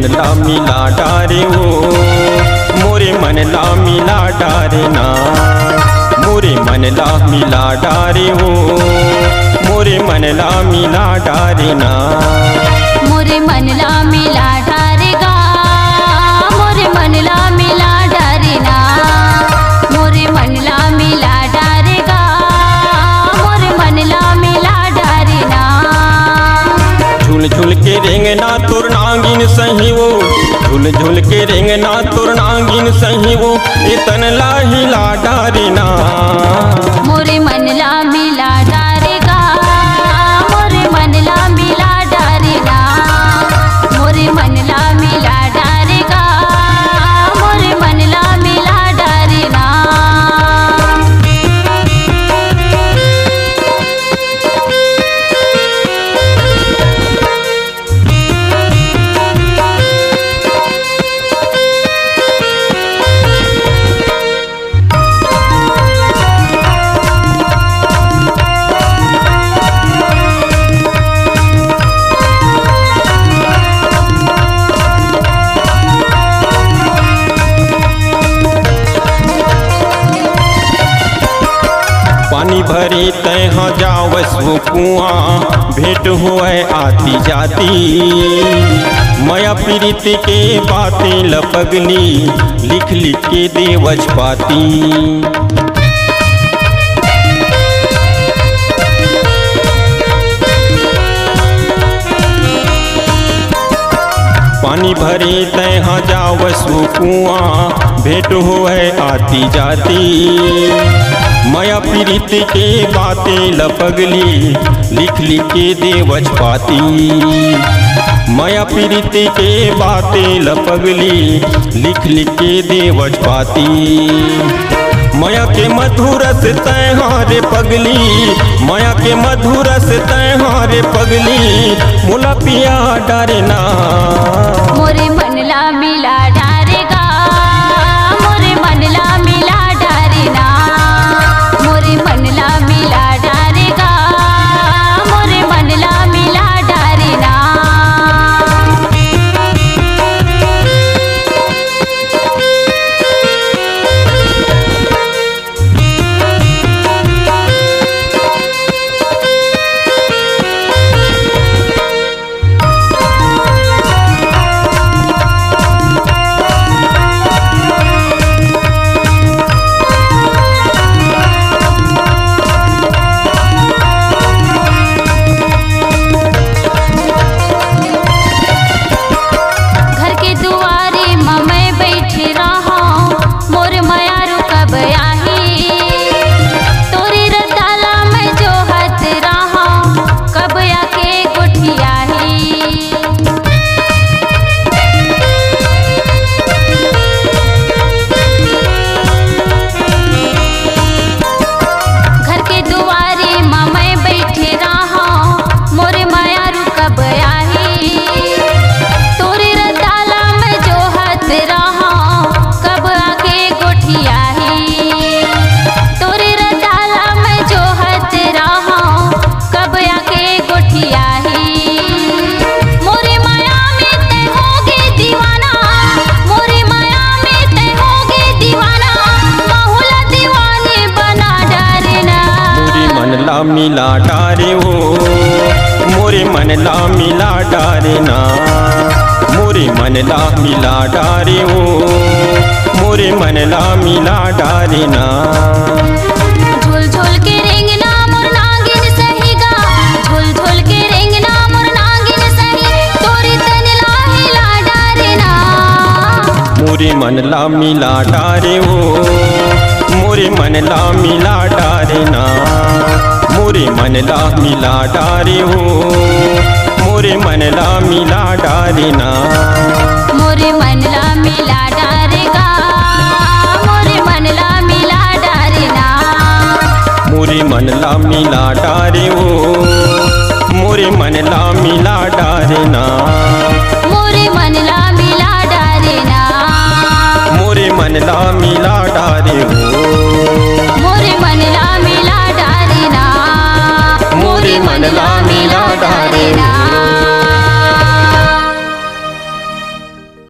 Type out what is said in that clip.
मन ला मिला डारे वो, मोरे मन ला मिला डारे ना, मोरे मन ला मिला डारे वो, मोरे मन ला मिला डारे ना, मोरे मन ला मिला डारेगा, मोरे मन ला मिला डारे ना, मोरे मन ला मिला डारेगा, मोरे मन ला मिला डारे ना। झूल झूल के रेंगना तोर नागिन सही वो, झूल झूल के रेंगना तोर नागिन सही वो, इतन ला हिला डारे ना, मोरे मन ला मिला डारेगा, मोरे मन ला मिला डारे ना, मोरे मन ला मिला डारेगा, मोरे मन ला मिला डारे ना। पानी भरे तहाँ जावस वो कुआं, भेंट हुए आती जाती, माया पीड़ित के बातें लपगली, लिख लिख के देवज पाती। पानी भरे तहाँ जावस वो कुआं, भेंट हुए आती जाती, माया पीड़ित के बातें लपगली, लिख लिख के देवज पाती। माया पीड़ित के बातें लपगली, लिख लिख के देवज पाती। माया के मधुरस तैहारे पगली, माया के मधुरस तैहारे पगली, मुला पिया डारे ना, मोरे मन ला मिला डारेगा, मोरे मन ला मिला डारे ना, मोरे मन ला मिला डारेगा, मोरे मन ला मिला डारे ना। मिला डारे वो, मोरे मन ला मिला डारे ना, मोरे मन ला मिला डारे वो, मोरे मन ला मिला डारे ना। झूल झूल के रेंगना मोर नागिन सहीगा, झूल झूल के रेंगना मोर नागिन सही, तोरी तन ला हिला डारे ना, मोरे मन ला मिला डारे वो, मोरे मन ला मिला डारे ना, मोरे मन ला मिला डारे वो, मोरे मन ला मिला डारे ना, मोरे मन ला मिला डारेगा, मोरे मन ला मिला डारे ना, मोरे मन ला मिला डारे वो, मोरे मन ला मिला डारे ना।